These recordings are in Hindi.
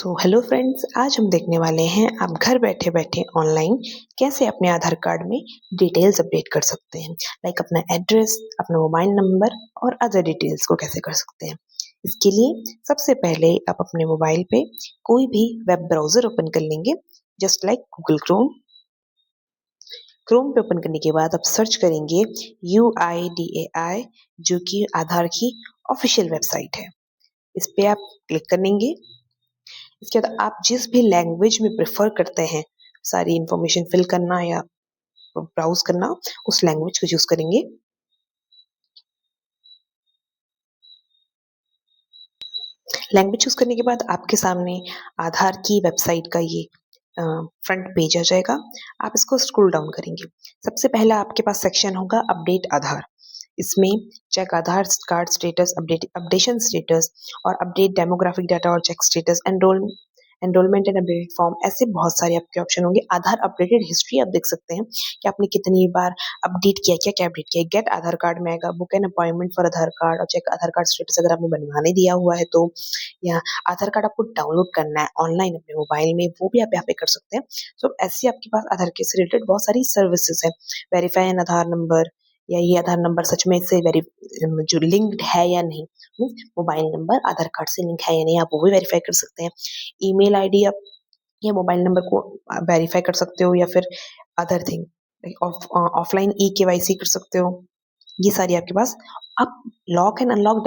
हेलो फ्रेंड्स, आज हम देखने वाले हैं आप घर बैठे बैठे ऑनलाइन कैसे अपने आधार कार्ड में डिटेल्स अपडेट कर सकते हैं। लाइक अपना एड्रेस, अपना मोबाइल नंबर और अदर डिटेल्स को कैसे कर सकते हैं। इसके लिए सबसे पहले आप अपने मोबाइल पे कोई भी वेब ब्राउज़र ओपन कर लेंगे, just like Google Chrome. Chrome पे ओपन करने के बाद आप सर्च करेंगे UIDAI, जो कि आधार की ऑफिशियल वेबसाइट है। इस पे आप क्लिक करेंगे। इसके बाद आप जिस भी लैंग्वेज में प्रेफर करते हैं सारी इंफॉर्मेशन फिल करना या ब्राउज करना, उस लैंग्वेज को चूज करेंगे। लैंग्वेज चूज करने के बाद आपके सामने आधार की वेबसाइट का ये फ्रंट पेज आ जाएगा। आप इसको स्क्रॉल डाउन करेंगे। सबसे पहला आपके पास सेक्शन होगा अपडेट आधार। इसमें check Aadhaar card status, updation status और अपडेट डेमोग्राफिक डाटा और check status, enrolment and updated form, ऐसे बहुत सारे आपके ऑप्शन होंगे। आधार अपडेटेड हिस्ट्री आप देख सकते हैं कि आपने कितनी बार अपडेट किया, क्या क्या अपडेट किया। गेट आधार कार्ड में आएगा book an appointment for Aadhaar card और चेक आधार कार्ड स्टेटस अगर आपने बनवाने दिया हुआ है तो, या आधार कार्ड आपको डाउनलोड करना है ऑनलाइन अपने मोबाइल में, वो भी आप यहाँ पे कर सकते हैं। तो ऐसे आपके पास आधार के से रिलेटेड बहुत सारी सर्विसेज है। वेरीफाई एन आधार नंबर, या ये आधार नंबर सच में इससे जो लिंक्ड है या नहीं, मोबाइल नंबर आधार कार्ड से लिंक है या नहीं, आप वो भी वेरीफाई कर सकते हैं। ईमेल आईडी आप या मोबाइल नंबर को वेरीफाई कर सकते हो, या फिर अदर थिंग ऑफलाइन ई-केवाईसी कर सकते हो। ये सारी आपके पास, आप लॉक एंड अनलॉक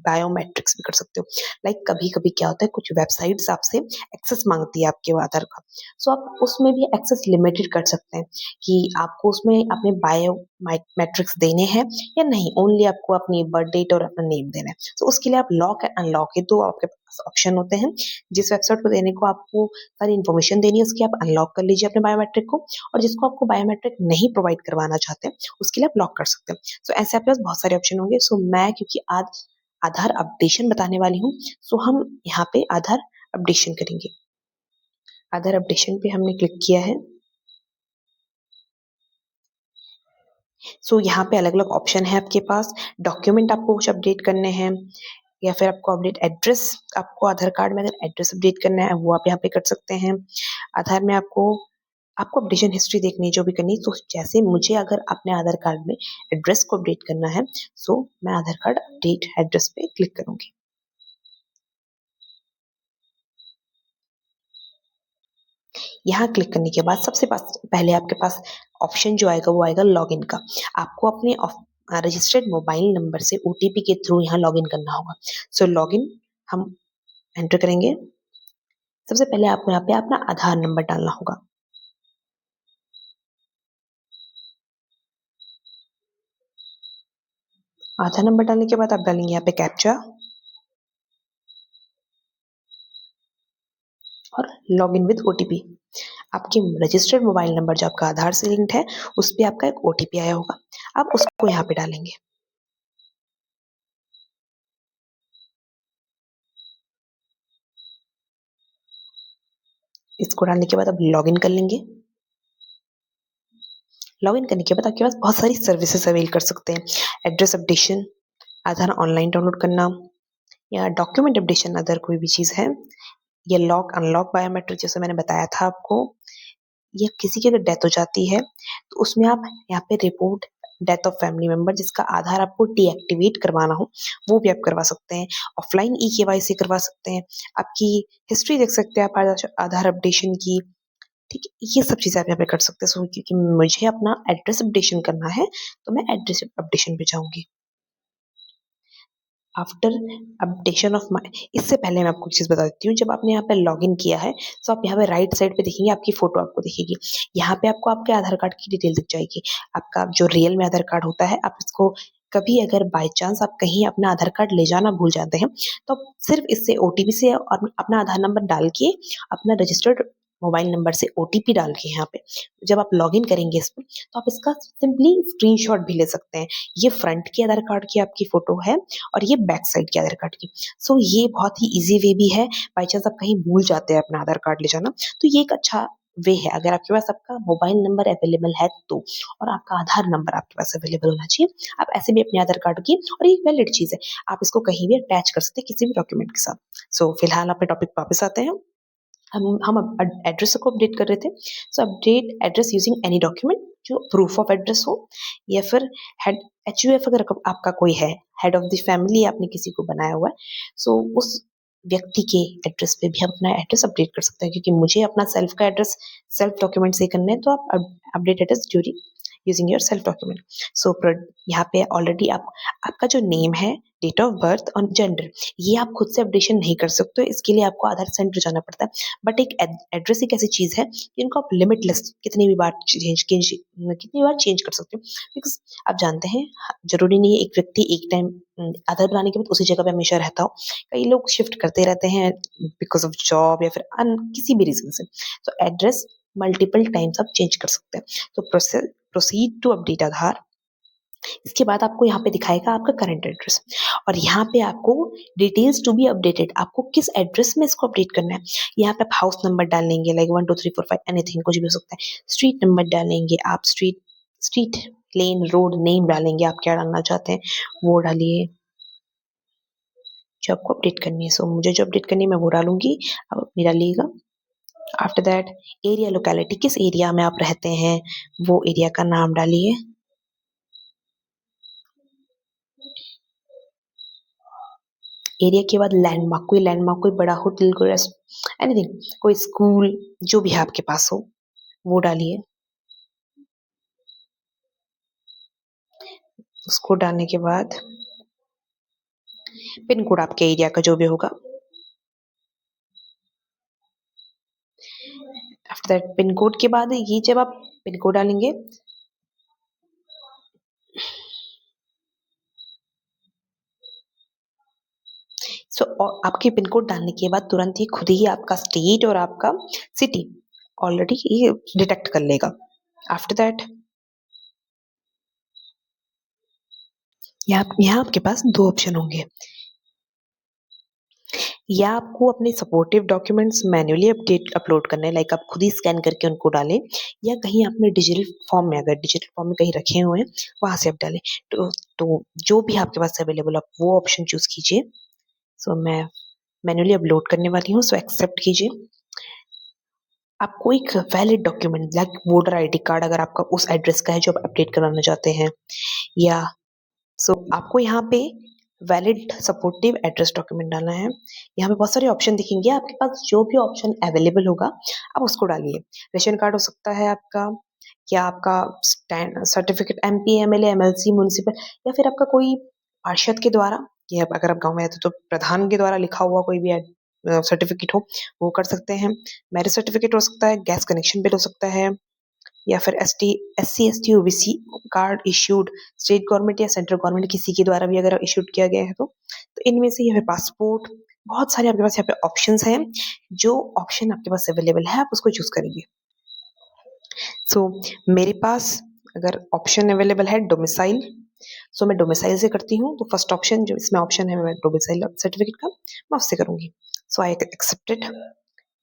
बायोमेट्रिक्स भी कर सकते हो। लाइक कभी कभी क्या होता है, कुछ वेबसाइट्स आपसे एक्सेस मांगती है आपके आधार का, सो आप उसमें भी एक्सेस लिमिटेड कर सकते हैं कि आपको उसमें अपने बायोमेट्रिक्स देने हैं या नहीं, ओनली आपको अपनी बर्थ डेट और अपना नेम देना है। तो उसके लिए आप लॉक एंड अनलॉक, ये दो आपके पास ऑप्शन होते हैं। जिस वेबसाइट को देने को आपको सारी इन्फॉर्मेशन देनी है, उसकी आप अनलॉक कर लीजिए अपने बायोमेट्रिक को, और जिसको आपको बायोमेट्रिक नहीं प्रोवाइड करवाना चाहते हैं उसके लिए आप लॉक कर सकते हैं। सो ऐसे आपके पास बहुत सारे ऑप्शन होंगे। सो मैं क्योंकि आज आधार अपडेशन बताने वाली हूँ, सो हम यहाँ पे आधार अपडेशन करेंगे। आधार अपडेशन पे हमने क्लिक किया है। सो यहाँ पे अलग अलग ऑप्शन है आपके पास। डॉक्यूमेंट आपको कुछ अपडेट करने हैं, या फिर आपको अपडेट एड्रेस, आपको आधार कार्ड में अगर एड्रेस अपडेट करना है वो आप यहाँ पे कर सकते हैं। आधार में आपको आपको अपडेशन हिस्ट्री देखनी है, जो भी करनी है। तो जैसे मुझे अगर अपने आधार कार्ड में एड्रेस को अपडेट करना है, सो मैं आधार कार्ड अपडेट एड्रेस पे क्लिक करूंगी। यहाँ क्लिक करने के बाद सबसे पास पहले आपके पास ऑप्शन जो आएगा वो आएगा लॉगिन का। आपको अपने रजिस्टर्ड मोबाइल नंबर से ओटीपी के थ्रू यहाँ लॉगिन करना होगा। सो लॉगिन हम एंटर करेंगे। सबसे पहले आपको यहाँ पे अपना आधार नंबर डालना होगा। आधार नंबर डालने के बाद आप डालेंगे यहाँ पे कैप्चा और लॉगिन विद ओटीपी। आपके रजिस्टर्ड मोबाइल नंबर जो आपका आधार से लिंक्ड है, उस पे आपका एक ओटीपी आया होगा, आप उसको यहाँ पे डालेंगे। इसको डालने के बाद आप लॉगिन कर लेंगे। लॉगिन करने के बाद आपके पास बहुत सारी सर्विसेज अवेल कर सकते हैं। एड्रेस अपडेशन, आधार ऑनलाइन डाउनलोड करना, या डॉक्यूमेंट अपडेशन, अदर कोई भी चीज़ है, या लॉक अनलॉक बायोमेट्रिक जैसे मैंने बताया था आपको, या किसी की अगर डेथ हो जाती है तो उसमें आप यहाँ पे report death of family member, जिसका आधार आपको डीएक्टिवेट करवाना हो वो भी आप करवा सकते हैं। ऑफलाइन ई-केवाईसी करवा सकते हैं। आपकी हिस्ट्री देख सकते हैं आप आधार अपडेशन की। ठीक है, ये सब चीज़ें आप यहाँ पे कर सकते हैं। सो क्योंकि मुझे अपना एड्रेस अपडेशन करना है तो मैं एड्रेस अपडेशन पे जाऊंगी। आफ्टर अपडेशन ऑफ माई, इससे पहले मैं आपको एक चीज़ बता देती हूँ। जब आपने यहाँ पे लॉगिन किया है तो आप यहाँ पे राइट साइड पे देखेंगे, आपकी फोटो आपको दिखेगी। यहाँ पे आपको आपके आधार कार्ड की डिटेल दिख जाएगी। आपका जो रियल में आधार कार्ड होता है, आप इसको कभी अगर बाई चांस आप कहीं अपना आधार कार्ड ले जाना भूल जाते हैं, तो आप सिर्फ इससे ओटीपी से और अपना आधार नंबर डाल के अपना रजिस्टर्ड मोबाइल नंबर से ओटीपी डाल के यहाँ पे जब आप लॉगिन करेंगे इसमें, तो आप इसका सिंपली स्क्रीनशॉट भी ले सकते हैं। ये फ्रंट की आधार कार्ड की आपकी फोटो है और ये बैक साइड की आधार कार्ड की। सो ये बहुत ही ईजी वे भी है। बाई चांस आप कहीं भूल जाते हैं अपना आधार कार्ड ले जाना, तो ये एक अच्छा वे है, अगर आपके पास आपका मोबाइल नंबर अवेलेबल है तो, और आपका आधार नंबर आपके पास अवेलेबल होना चाहिए। आप ऐसे भी अपने आधार कार्ड की, और ये वैलिड चीज़ है, आप इसको कहीं भी अटैच कर सकते हैं किसी भी डॉक्यूमेंट के साथ। सो फिलहाल अपने टॉपिक पे वापस आते हैं। हम अब एड्रेस को अपडेट कर रहे थे। सो update address using any document जो प्रूफ ऑफ एड्रेस हो, या फिर हेड एचयूएफ अगर आपका कोई है, हेड ऑफ द फैमिली आपने किसी को बनाया हुआ है, सो उस व्यक्ति के एड्रेस पे भी हम अपना एड्रेस अपडेट कर सकते हैं, क्योंकि मुझे अपना सेल्फ का एड्रेस सेल्फ डॉक्यूमेंट से करना है, तो आप update address during using your self document. So यहाँ पे ऑलरेडी आपका जो नेम है, डेट ऑफ बर्थ और जेंडर, ये आप खुद से अपडेशन नहीं कर सकते, इसके लिए आपको आधार सेंटर जाना पड़ता है। बट एक एड्रेस एक ऐसी चीज़ है जिनको आप लिमिटलेस कितनी बार चेंज कर सकते हो, बिकॉज आप जानते हैं जरूरी नहीं है एक व्यक्ति एक टाइम आधार बनाने के बाद उसी जगह पे हमेशा रहता हो। कई लोग शिफ्ट करते रहते हैं बिकॉज ऑफ जॉब या फिर किसी भी रीजन से, तो एड्रेस मल्टीपल टाइम्स आप चेंज कर सकते हैं। तो प्रोसीड टू अपडेट आधार। इसके बाद आपको यहाँ पे दिखाएगा आपका करंट एड्रेस, और यहाँ पे आपको डिटेल्स टू बी अपडेटेड, आपको किस एड्रेस में इसको अपडेट करना है। यहाँ पे आप हाउस नंबर डालेंगे, लाइक 1 2 3 4 5 एनीथिंग, कुछ भी हो सकता है। स्ट्रीट नंबर डालेंगे आप, स्ट्रीट लेन रोड नेम डालेंगे, आप क्या डालना चाहते हैं वो डालिए जो आपको अपडेट करनी है। सो मुझे जो अपडेट करनी है मैं वो डालूंगी, आप अपनी डालिएगा। आफ्टर दैट एरिया लोकेलिटी, किस एरिया में आप रहते हैं वो एरिया का नाम डालिए। एरिया के बाद लैंडमार्क, कोई बड़ा होटल, कोई एनीथिंग, कोई स्कूल, जो भी है आपके पास हो वो डालिए। उसको डालने के बाद पिन कोड आपके एरिया का जो भी होगा, आफ्टर दैट पिन कोड के बाद ये जब आप पिन कोड डालेंगे, सो आपके पिन कोड डालने के बाद तुरंत ही खुद ही आपका स्टेट और आपका सिटी ऑलरेडी ये डिटेक्ट कर लेगा। आफ्टर दैट यहाँ आपके पास दो ऑप्शन होंगे, या आपको अपने सपोर्टिव डॉक्यूमेंट्स मैन्युअली अपलोड करना है, लाइक आप खुद ही स्कैन करके उनको डालें, या कहीं आपने डिजिटल फॉर्म में, अगर डिजिटल फॉर्म में कहीं रखे हुए हैं वहां से आप डालें। तो जो भी आपके पास अवेलेबल आप वो ऑप्शन चूज कीजिए। सो मैं मैन्युअली अपलोड करने वाली हूँ, सो एक्सेप्ट कीजिए। आपको एक valid document like voter ID card अगर आपका उस एड्रेस का है जो आप अपडेट कराना चाहते हैं, या आपको यहाँ पे वैलिड सपोर्टिव एड्रेस डॉक्यूमेंट डालना है। यहाँ पे बहुत सारे ऑप्शन दिखेंगे, आपके पास जो भी ऑप्शन अवेलेबल होगा आप उसको डालिए। रेशन कार्ड हो सकता है आपका, या आपका certificate, MP MLA MLC municipal, या फिर आपका कोई पार्षद के द्वारा, या अगर आप गांव में रहते तो प्रधान के द्वारा लिखा हुआ कोई भी सर्टिफिकेट हो वो कर सकते हैं। मैरिज सर्टिफिकेट हो सकता है, गैस कनेक्शन बिल हो सकता है, या फिर SC ST OBC card issued state government या सेंट्रल गवर्नमेंट किसी के द्वारा भी अगर इश्यूड किया गया है तो इनमें से, या फिर पासपोर्ट, बहुत सारे आपके पास यहाँ पे ऑप्शंस हैं। जो ऑप्शन आपके पास अवेलेबल है आप उसको चूज करेंगे। मेरे पास अगर ऑप्शन अवेलेबल है डोमिसाइल, मैं डोमिसाइल से करती हूँ। तो फर्स्ट ऑप्शन जो इसमें ऑप्शन है मैं डोमिसाइल सर्टिफिकेट का, मैं उससे करूंगी। आई एक्सेप्टेड,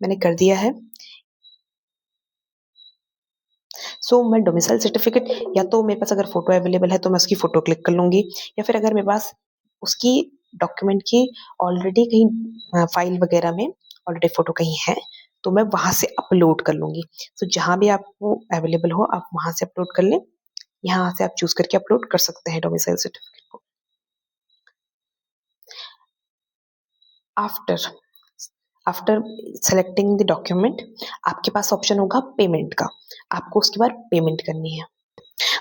मैंने कर दिया है। मैं डोमिसाइल सर्टिफिकेट, या तो मेरे पास अगर फोटो अवेलेबल है तो मैं उसकी फोटो क्लिक कर लूंगी, या फिर अगर मेरे पास उसकी डॉक्यूमेंट की ऑलरेडी कहीं फाइल वगैरह में ऑलरेडी फोटो कहीं है तो मैं वहां से अपलोड कर लूंगी। जहां भी आपको अवेलेबल हो आप वहां से अपलोड कर लें, यहाँ से आप चूज करके अपलोड कर सकते हैं डोमिसाइल सर्टिफिकेट को। After after selecting the document आपके पास ऑप्शन होगा पेमेंट का, आपको उसके बाद पेमेंट करनी है।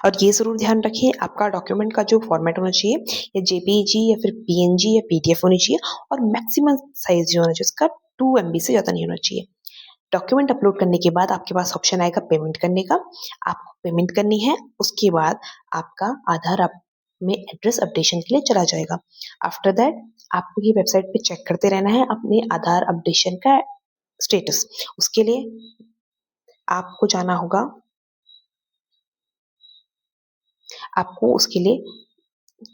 और ये जरूर ध्यान रखिए आपका डॉक्यूमेंट का जो फॉर्मेट होना चाहिए, या जेपीजी या फिर पीएनजी या पीडीएफ होनी चाहिए, और मैक्सिमम साइज जो होना चाहिए उसका 2 MB से ज़्यादा नहीं होना चाहिए। डॉक्यूमेंट अपलोड करने के बाद आपके पास ऑप्शन आएगा पेमेंट करने का, आपको पेमेंट करनी है। उसके बाद आपका आधार आप में एड्रेस अपडेशन के लिए चला जाएगा। आफ्टर दैट आपको ये वेबसाइट पे चेक करते रहना है अपने आधार अपडेशन का स्टेटस। उसके लिए आपको जाना होगा, आपको उसके लिए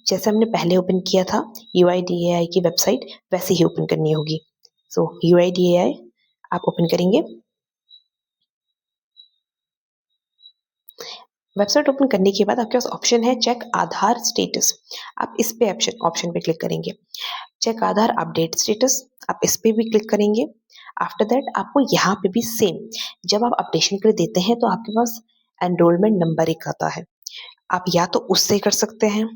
जैसे हमने पहले ओपन किया था UIDAI की वेबसाइट वैसे ही ओपन करनी होगी। UIDAI आप ओपन करेंगे। वेबसाइट ओपन करने के बाद आपके पास ऑप्शन है चेक आधार स्टेटस। आप इस पे ऑप्शन ऑप्शन पे क्लिक करेंगे। चेक आधार अपडेट स्टेटस, आप इस पे भी क्लिक करेंगे। आफ्टर दैट आपको यहाँ पे भी सेम, जब आप अपडेशन के लिए देते हैं तो आपके पास एनरोलमेंट नंबर एक आता है। आप या तो उससे कर सकते हैं,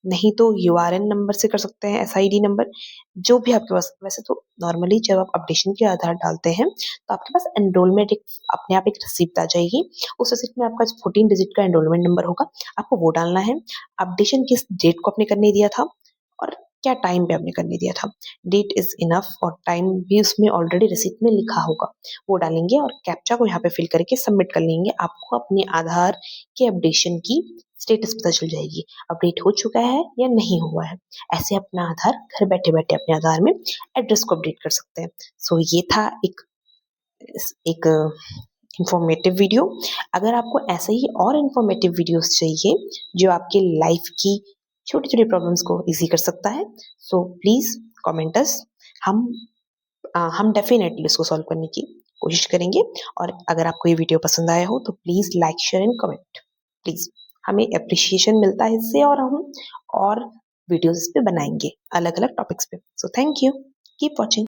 नहीं तो यूआरएन नंबर से कर सकते हैं, एसआईडी नंबर, जो भी आपके पास। वैसे तो नॉर्मली जब आप अपडेशन के आधार डालते हैं तो आपके पास एनरोलमेंट एक अपने आप एक रिसिप्ट आ जाएगी। उस रिसिप्ट में आपका 14 डिजिट का एनरोलमेंट नंबर होगा, आपको वो डालना है। अपडेशन किस डेट को आपने करने दिया था और क्या टाइम पे आपने करने दिया था। डेट इज इनफ और टाइम भी उसमें ऑलरेडी रिसिप्ट में लिखा होगा, वो डालेंगे और कैप्चा को यहाँ पे फिल करके सबमिट कर लेंगे। आपको अपने आधार के अपडेशन की स्टेटस पता चल जाएगी, अपडेट हो चुका है या नहीं हुआ है। ऐसे अपना आधार घर बैठे बैठे अपने आधार में एड्रेस को अपडेट कर सकते हैं। सो ये था एक इंफॉर्मेटिव वीडियो। अगर आपको ऐसे ही और इंफॉर्मेटिव वीडियोस चाहिए जो आपके लाइफ की छोटी छोटी प्रॉब्लम्स को इजी कर सकता है, सो प्लीज कमेंट अस। हम हम डेफिनेटली इसको सॉल्व करने की कोशिश करेंगे। और अगर आपको ये वीडियो पसंद आया हो तो please like share and comment, please. हमें अप्रिशिएशन मिलता है इससे और हम और वीडियोस पे बनाएंगे अलग अलग टॉपिक्स पे। So thank you, keep watching.